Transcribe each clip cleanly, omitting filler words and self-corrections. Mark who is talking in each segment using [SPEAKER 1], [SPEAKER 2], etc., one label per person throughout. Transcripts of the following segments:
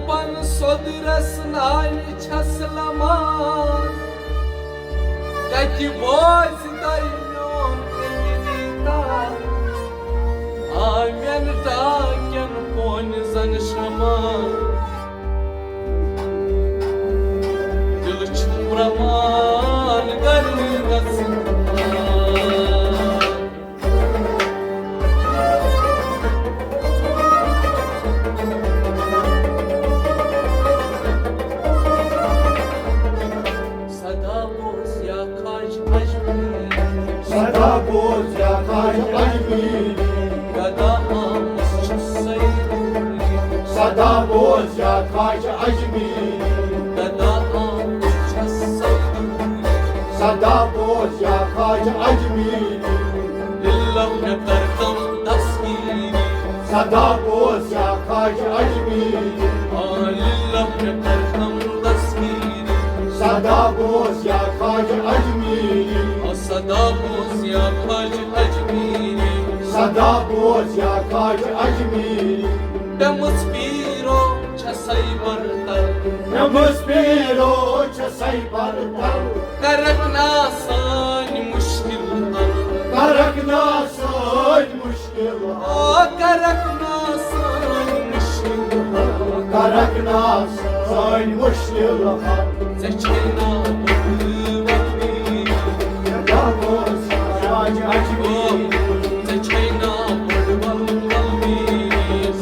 [SPEAKER 1] पन सोदरस नाल छसलमान कति बोझ दाइयों तेमीता आम्यन टाक्यन कोन जन शमा दिल प्रमाण कर
[SPEAKER 2] सदा बोझ या खाज अजमीरी
[SPEAKER 1] गदा आमस छसैदूरी
[SPEAKER 2] सदा बोझ या खाज अजमीरी
[SPEAKER 1] गदा आमस छसैदूरी
[SPEAKER 2] सदा बोझ या खाज अजमीरी
[SPEAKER 1] दिल्लम न करतम तस्वीरी
[SPEAKER 2] सदा बोझ या खाज अजमीरी
[SPEAKER 1] दिल्लम न करतम तस्वीरी
[SPEAKER 2] सदा बोझ या खाज अजमीरी
[SPEAKER 1] सदा बोझ या खाज अजमीरी
[SPEAKER 2] सदा बोझ या खाज अजमीरी
[SPEAKER 1] डमस पीरो छसै बरतर
[SPEAKER 2] नमस पेरो छसई बरतर
[SPEAKER 1] करकना सान मुश्किल हल
[SPEAKER 2] करकना सोच मुश्किल
[SPEAKER 1] ओ करकना सान मुश्किल हल
[SPEAKER 2] करकना सोच मुश्किल
[SPEAKER 1] जचना
[SPEAKER 2] सदा बोझ या खाज अजमीरी
[SPEAKER 1] जचना बड़वल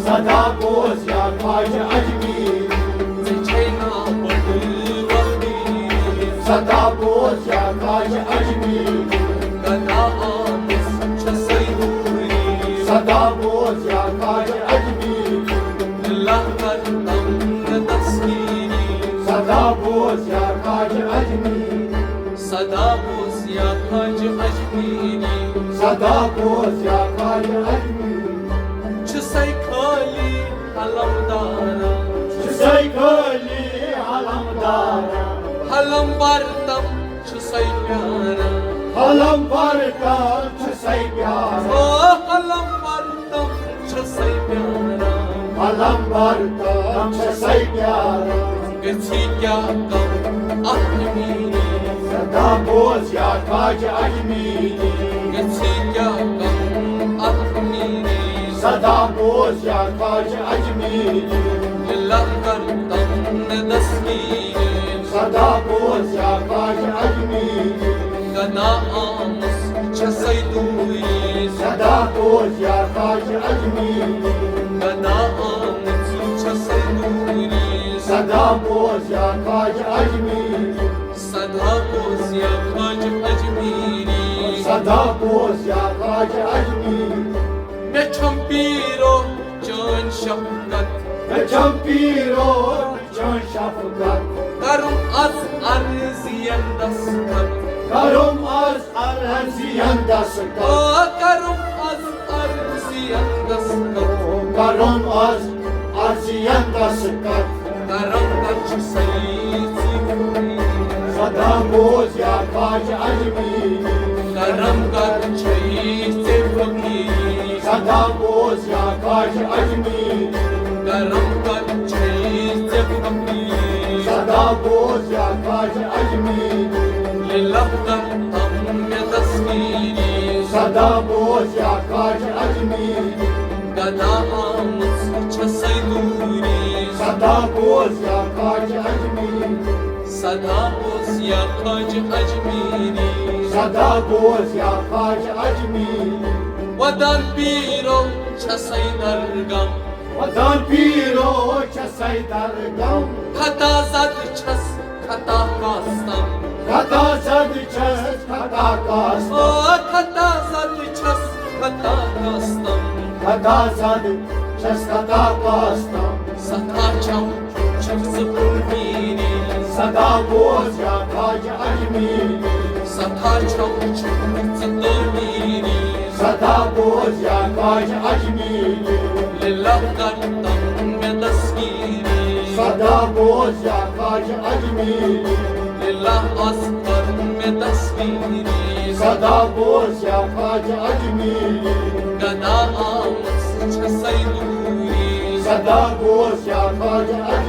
[SPEAKER 2] सदा बोझ या खाज अजमीरी
[SPEAKER 1] जचना बड़वल
[SPEAKER 2] सदा बोझ या खाज अजमीरी
[SPEAKER 1] गदा आमस छसैदूरी
[SPEAKER 2] सदा बोझ या खाज अजमीरी
[SPEAKER 1] दिल्लम करतम तस्वीरी
[SPEAKER 2] सदा बोझ या खाज अजमीरी
[SPEAKER 1] सदा बोझ या खाज अजमीरी
[SPEAKER 2] सदा बोझ या खाज अजमीरी
[SPEAKER 1] छसै खाली हलमदारा
[SPEAKER 2] छसई खाली हलमदारा
[SPEAKER 1] हलम बरतम छसै प्यारा
[SPEAKER 2] हलम बरता छसई प्यारा
[SPEAKER 1] ओ हलम बरतम छसै प्यारा
[SPEAKER 2] हलम बरता छसई प्यारा
[SPEAKER 1] गछि क्या कम अहमीरी
[SPEAKER 2] सदा बोझ या खाज अजमीरी
[SPEAKER 1] गछि क्या कम अहमीरी
[SPEAKER 2] सदा बोझ या खाज अजमीरी
[SPEAKER 1] दिल्लम करतम तस्वीरी
[SPEAKER 2] सदा बोझ या खाज अजमीरी
[SPEAKER 1] गदा आमस छसैदूरी
[SPEAKER 2] सदा बोझ या खाज अजमीरी
[SPEAKER 1] गदा आमस छसैदूरी
[SPEAKER 2] सदा बोझ या खाज अजमीरी
[SPEAKER 1] सदा बोझ या खाज अजमीरी
[SPEAKER 2] सदा बोझ या खाज अजमीरी
[SPEAKER 1] मैं छम्पीरो चान शफकत
[SPEAKER 2] गजम पीरो चन शफकत
[SPEAKER 1] करूं az arziyen दस्तखत
[SPEAKER 2] करुम az arziyan दस्तखत
[SPEAKER 1] ओ करूं az arziyen दस्तखत
[SPEAKER 2] करुम az arziyan दस्तखत
[SPEAKER 1] करम कछ सैदूरी
[SPEAKER 2] सदा बोझ या खाज अजमीरी
[SPEAKER 1] करम कछ फकीरी
[SPEAKER 2] सदा बोझ या खाज अजमीरी
[SPEAKER 1] करम कछ फकीरी
[SPEAKER 2] सदा बोझ या खाज अजमीरी
[SPEAKER 1] लिल्लम करतम तस्वीरी
[SPEAKER 2] सदा बोझ या खाज अजमीरी
[SPEAKER 1] गदा आमस छसैदूरी
[SPEAKER 2] सदा बोझ या खाज अजमीरी
[SPEAKER 1] सदा बोझ या खाज अजमीरी
[SPEAKER 2] सदा बोझ या खाज अजमीरी
[SPEAKER 1] वदन पीरो छसै दरगम
[SPEAKER 2] वदन पीरो छसई दरगम
[SPEAKER 1] खता जद छस खता कास्तम
[SPEAKER 2] खता सद छस खता कास्त
[SPEAKER 1] ओ खता जद छस खता कास्तम
[SPEAKER 2] खता सद छस खता कास्तम
[SPEAKER 1] सता चम छस पुरमीरी
[SPEAKER 2] सदा बोझ या खाज अजमीरी
[SPEAKER 1] सता चम छस तुमीरी
[SPEAKER 2] सदा बोझ या खाज अजमीरी
[SPEAKER 1] लिल्लम करतम तस्वीरी
[SPEAKER 2] सदा बोझ या खाज अजमीरी
[SPEAKER 1] लिल्लम अस्कर तस्वीरी
[SPEAKER 2] सदा बोझ या खाज अजमीरी
[SPEAKER 1] गदा आमस छसैदूरी
[SPEAKER 2] सदा बोझ या खाज अजमीरी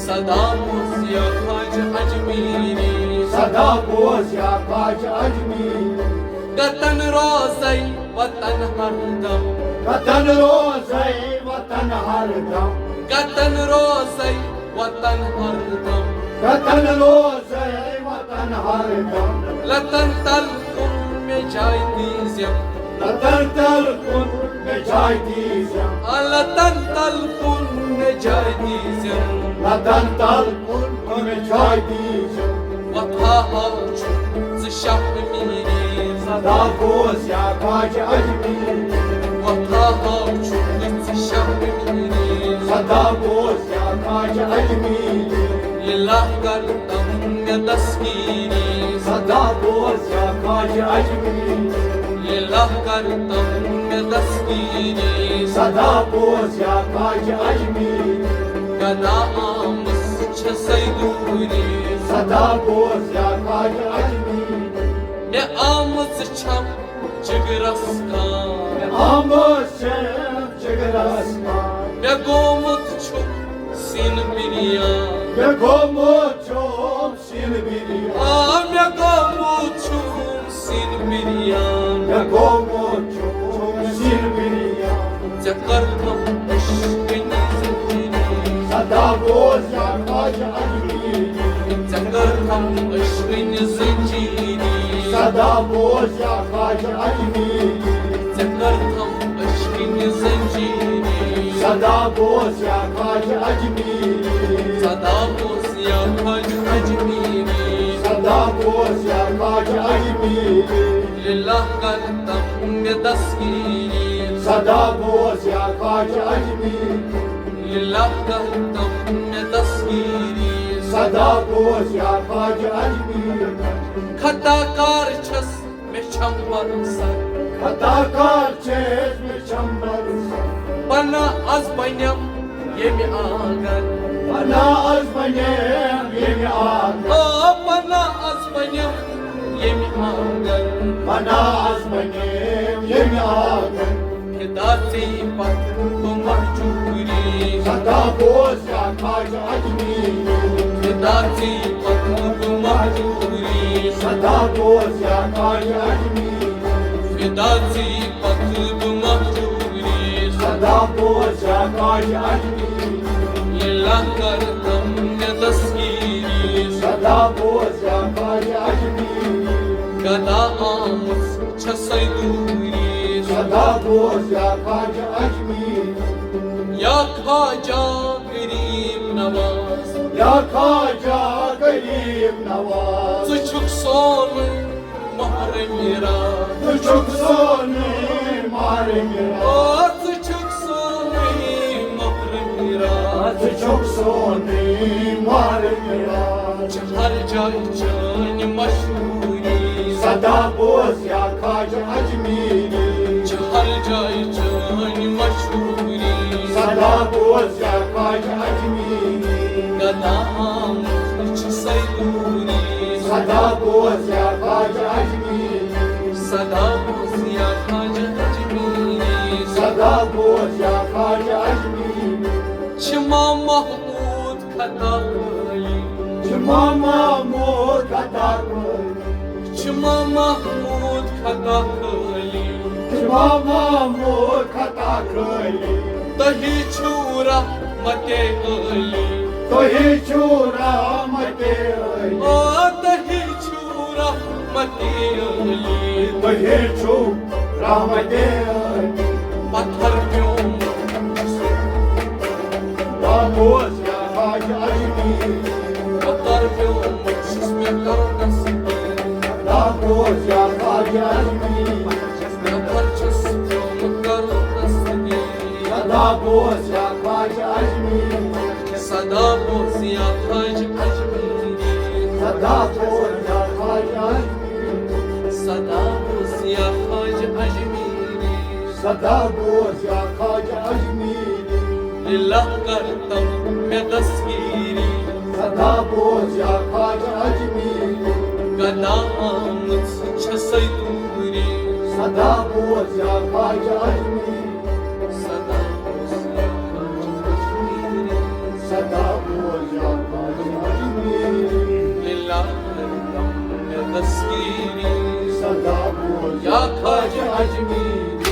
[SPEAKER 1] सदा बोसिया खाज अजमेरी
[SPEAKER 2] सदा बोसिया खाज अजमेरी
[SPEAKER 1] गतन रोज़ई वतन हरदम
[SPEAKER 2] गतन रोज़ई वतन हरदम
[SPEAKER 1] गतन रोज़ई वतन हरदम
[SPEAKER 2] गतन रोज़ई वतन हरदम
[SPEAKER 1] लतन तल कुन में जाय दीज़ियम
[SPEAKER 2] लतन तल कुन में जाय दीज़ियम
[SPEAKER 1] लतन तल कुन में जाय दीज़ियम
[SPEAKER 2] लतन तल कुन में जाय दीज़ियम
[SPEAKER 1] वथा हाल ज़ शह मीरी
[SPEAKER 2] सदा बोसिया खाज अजमेरी
[SPEAKER 1] वथा हाल ज़ शह मीरी
[SPEAKER 2] सदा बोसिया खाज अजमेरी
[SPEAKER 1] लिल्लाह करतम में तस्वीरी
[SPEAKER 2] सदा बोसिया खाज अजमेरी
[SPEAKER 1] लिल्लाह करतम में तस्वीरी
[SPEAKER 2] सदा बोसिया खाज अजमेरी
[SPEAKER 1] गदा आमस छ सैदूरी
[SPEAKER 2] सदा बोसिया खाज अजमेरी
[SPEAKER 1] मे आमस छम जिगरस का
[SPEAKER 2] आमस जिगरस का
[SPEAKER 1] मे गोमुत छु सिन बिरिया
[SPEAKER 2] मे गोमुत छु सिन बिरिया
[SPEAKER 1] मे गोमुत छु सिन बिरिया
[SPEAKER 2] मे गोमुत छु सिन बिरिया
[SPEAKER 1] जकर हम इश्क़नी ज़िंदगी
[SPEAKER 2] सदा बोसिया खाज अजमेरी
[SPEAKER 1] जकर हम इश्क़नी ज़िंदगी
[SPEAKER 2] सदा बोसिया खाज अजमेरी
[SPEAKER 1] जकर हम इश्क़नी ज़िंदगी
[SPEAKER 2] सदा बोसिया खाज अजमेरी
[SPEAKER 1] सदा बोसिया खाज अजमेरी
[SPEAKER 2] सदा बोसिया खाज अजमेरी
[SPEAKER 1] लिल्लाह करतम में तस्वीरी
[SPEAKER 2] सदा बोसिया खाज अजमेरी
[SPEAKER 1] लिल्लाह करतम में तस्वीरी
[SPEAKER 2] सदा बोसिया खाज अजमेरी
[SPEAKER 1] खताकार छस में छम्बर सर
[SPEAKER 2] खताकार छेस में छम्बर
[SPEAKER 1] बना अज बन्यम येमि आंगन
[SPEAKER 2] बना अज बन्यम येमि आंगन
[SPEAKER 1] बना अज बन्यम येमि आंगन
[SPEAKER 2] बना अज बन्यम येमि आंगन
[SPEAKER 1] हिदाती पत तो महजूरी
[SPEAKER 2] सदा बोसिया खाज अजमेरी
[SPEAKER 1] हिदाती पत तो महजूरी
[SPEAKER 2] सदा बोसिया खाज अजमेरी
[SPEAKER 1] हिदाती पत तो महजूरी
[SPEAKER 2] सदा बोसिया खाज अजमेरी
[SPEAKER 1] लिल्लाह करतम में तस्वीरी
[SPEAKER 2] सदा बोसिया खाज अजमेरी
[SPEAKER 1] गदा आमस छ सैदूरी
[SPEAKER 2] सदा बोसिया खाज अजमेरी
[SPEAKER 1] या खाजा गरीब नवाज
[SPEAKER 2] या खाजा गरीब नवाज
[SPEAKER 1] सुछुक सोन महर मेरा
[SPEAKER 2] तुझुक सोने मारे मेरा
[SPEAKER 1] सुछुक सोन महर मेरा
[SPEAKER 2] तुझुक सोने मारे मेरा
[SPEAKER 1] हर जाय जान मशहूरी
[SPEAKER 2] सदा बोसिया खाज अजमेरी
[SPEAKER 1] हर जाय जान मशहूरी
[SPEAKER 2] सदा बोसिया खाज अजमेरी
[SPEAKER 1] गदा आमस छ सैदूरी
[SPEAKER 2] सदा बोसिया खाज अजमेरी
[SPEAKER 1] सदा बोसिया खाज अजमेरी
[SPEAKER 2] सदा बोसिया खाज अजमेरी
[SPEAKER 1] छिमा महमूद खता कली
[SPEAKER 2] छिमा महमूद खता
[SPEAKER 1] छिमा महमूद खता कली
[SPEAKER 2] छिमा महमूद खता कली
[SPEAKER 1] तही छूरा मते अली
[SPEAKER 2] तो ही चूरा मते
[SPEAKER 1] तही छूरा मते अली
[SPEAKER 2] तो ही चूरा मते
[SPEAKER 1] पत्थर क्यों
[SPEAKER 2] बोसिया खाज अजमेरी
[SPEAKER 1] पत्थर क्यों जिसमें कर नस्बी
[SPEAKER 2] बोसिया खाज अजमेरी
[SPEAKER 1] पत्थर जिसमें कर नस्बी
[SPEAKER 2] सदा बोसिया खाज अजमेरी
[SPEAKER 1] सदा बोसिया खाज अजमेरी
[SPEAKER 2] सदा बोसिया खाज अजमेरी
[SPEAKER 1] सदा बोसिया खाज अजमेरी
[SPEAKER 2] सदा बोसिया खाज अजमेरी
[SPEAKER 1] लिल्लाह करतम में तस्वीरी
[SPEAKER 2] सदा बोसिया खाज अजमेरी
[SPEAKER 1] गदा आमस छ सैदूरी
[SPEAKER 2] सदा बोसिया खाज अजमेरी
[SPEAKER 1] सदा बोसिया खाज अजमेरी
[SPEAKER 2] सदा बोसिया
[SPEAKER 1] तस्वीरी
[SPEAKER 2] सदा पूज
[SPEAKER 1] या ख्वाजा अजमीरी